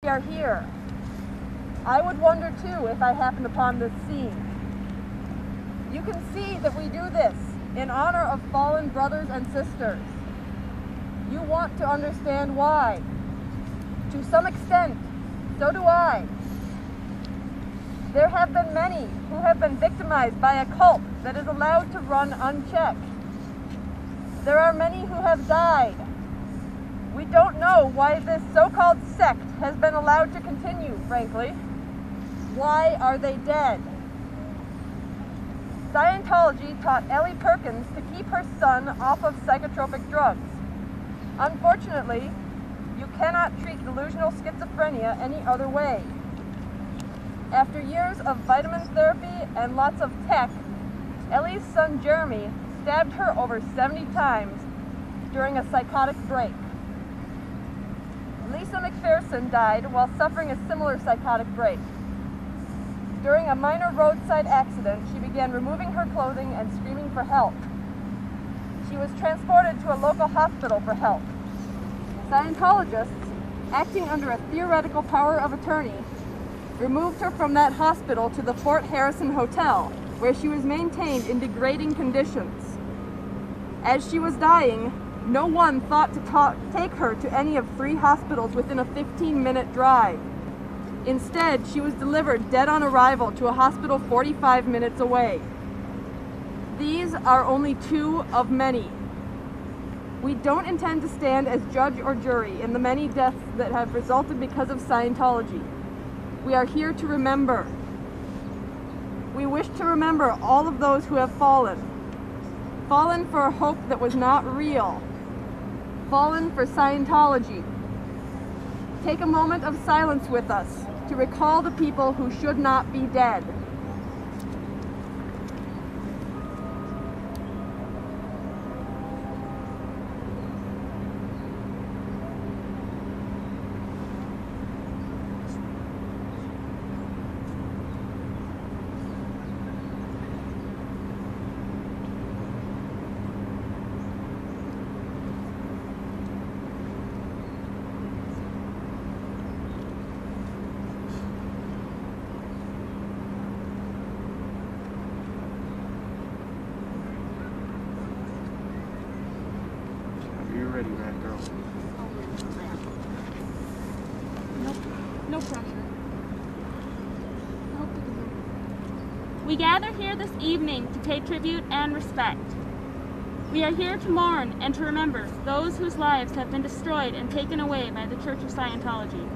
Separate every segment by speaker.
Speaker 1: are here. I would wonder too if I happened upon this scene. You can see that we do this in honor of fallen brothers and sisters. You want to understand why. To some extent, so do I. There have been many who have been victimized by a cult that is allowed to run unchecked. There are many who have died. We don't know why this so-called sect has been allowed to continue, frankly. Why are they dead? Scientology taught Ellie Perkins to keep her son off of psychotropic drugs. Unfortunately, you cannot treat delusional schizophrenia any other way. After years of vitamin therapy and lots of tech, Ellie's son Jeremy stabbed her over 70 times during a psychotic break. Lisa McPherson died while suffering a similar psychotic break. During a minor roadside accident, she began removing her clothing and screaming for help. She was transported to a local hospital for help. Scientologists, acting under a theoretical power of attorney, removed her from that hospital to the Fort Harrison Hotel, where she was maintained in degrading conditions. As she was dying, no one thought to take her to any of 3 hospitals within a 15-minute drive. Instead, she was delivered dead on arrival to a hospital 45 minutes away. These are only 2 of many. We don't intend to stand as judge or jury in the many deaths that have resulted because of Scientology. We are here to remember. We wish to remember all of those who have fallen. Fallen for a hope that was not real. Fallen for Scientology. Take a moment of silence with us to recall the people who should not be dead.
Speaker 2: Ready, man, girl.
Speaker 3: No pressure. I hope you can hear me. We gather here this evening to pay tribute and respect. We are here to mourn and to remember those whose lives have been destroyed and taken away by the Church of Scientology.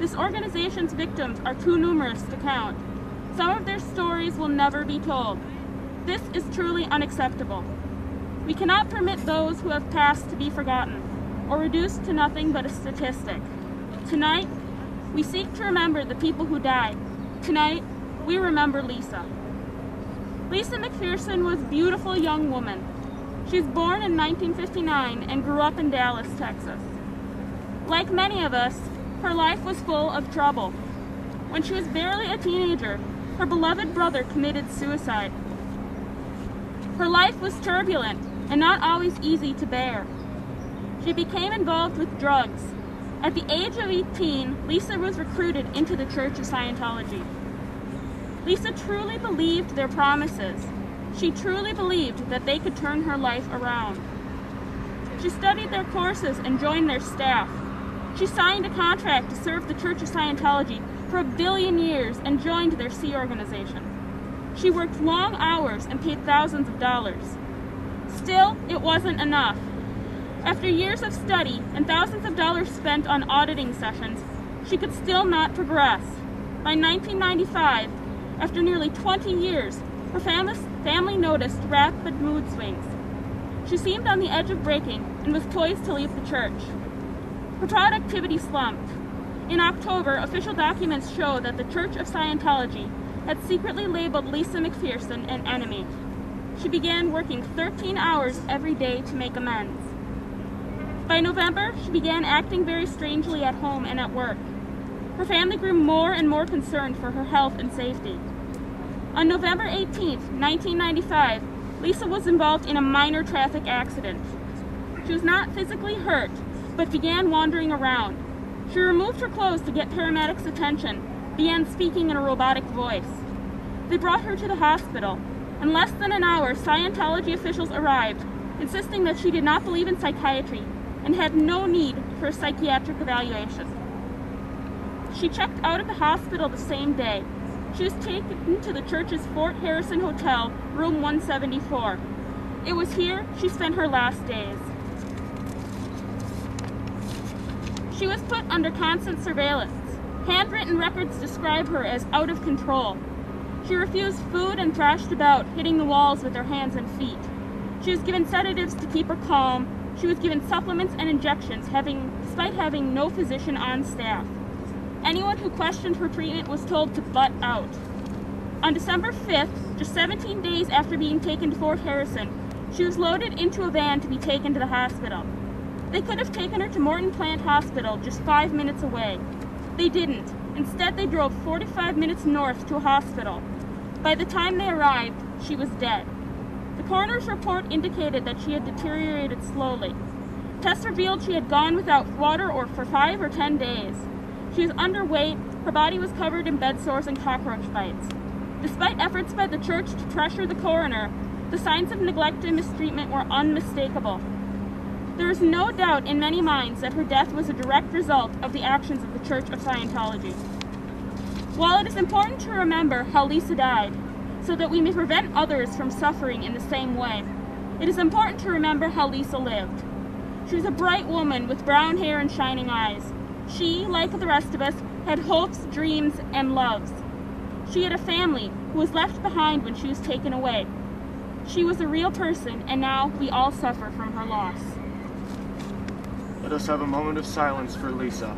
Speaker 3: This organization's victims are too numerous to count. Some of their stories will never be told. This is truly unacceptable. We cannot permit those who have passed to be forgotten or reduced to nothing but a statistic. Tonight, we seek to remember the people who died. Tonight, we remember Lisa. Lisa McPherson was a beautiful young woman. She was born in 1959 and grew up in Dallas, Texas. Like many of us, her life was full of trouble. When she was barely a teenager, her beloved brother committed suicide. Her life was turbulent and not always easy to bear. She became involved with drugs. At the age of 18, Lisa was recruited into the Church of Scientology. Lisa truly believed their promises. She truly believed that they could turn her life around. She studied their courses and joined their staff. She signed a contract to serve the Church of Scientology for 1 billion years and joined their Sea organization. She worked long hours and paid thousands of dollars. Still, it wasn't enough. After years of study and thousands of dollars spent on auditing sessions, she could still not progress. By 1995, after nearly 20 years, her family noticed rapid mood swings. She seemed on the edge of breaking and was poised to leave the church. Her productivity slumped. In October, official documents show that the Church of Scientology had secretly labeled Lisa McPherson an enemy. She began working 13 hours every day to make amends. By November, she began acting very strangely at home and at work. Her family grew more and more concerned for her health and safety. On November 18, 1995, Lisa was involved in a minor traffic accident. She was not physically hurt, but began wandering around. She removed her clothes to get paramedics' attention, began speaking in a robotic voice. They brought her to the hospital. In less than an hour, Scientology officials arrived, insisting that she did not believe in psychiatry and had no need for a psychiatric evaluation. She checked out of the hospital the same day. She was taken to the church's Fort Harrison Hotel, room 174. It was here she spent her last days. She was put under constant surveillance. Handwritten records describe her as out of control. She refused food and thrashed about, hitting the walls with her hands and feet. She was given sedatives to keep her calm. She was given supplements and injections, despite having no physician on staff. Anyone who questioned her treatment was told to butt out. On December 5th, just 17 days after being taken to Fort Harrison, she was loaded into a van to be taken to the hospital. They could have taken her to Morton Plant Hospital, just 5 minutes away. They didn't. Instead, they drove 45 minutes north to a hospital. By the time they arrived, she was dead. The coroner's report indicated that she had deteriorated slowly. Tests revealed she had gone without water for 5 or 10 days. She was underweight, her body was covered in bed sores and cockroach bites. Despite efforts by the church to pressure the coroner, the signs of neglect and mistreatment were unmistakable. There is no doubt in many minds that her death was a direct result of the actions of the Church of Scientology. While it is important to remember how Lisa died, so that we may prevent others from suffering in the same way, it is important to remember how Lisa lived. She was a bright woman with brown hair and shining eyes. She, like the rest of us, had hopes, dreams, and loves. She had a family who was left behind when she was taken away. She was a real person, and now we all suffer from her loss.
Speaker 2: Let us have a moment of silence for Lisa.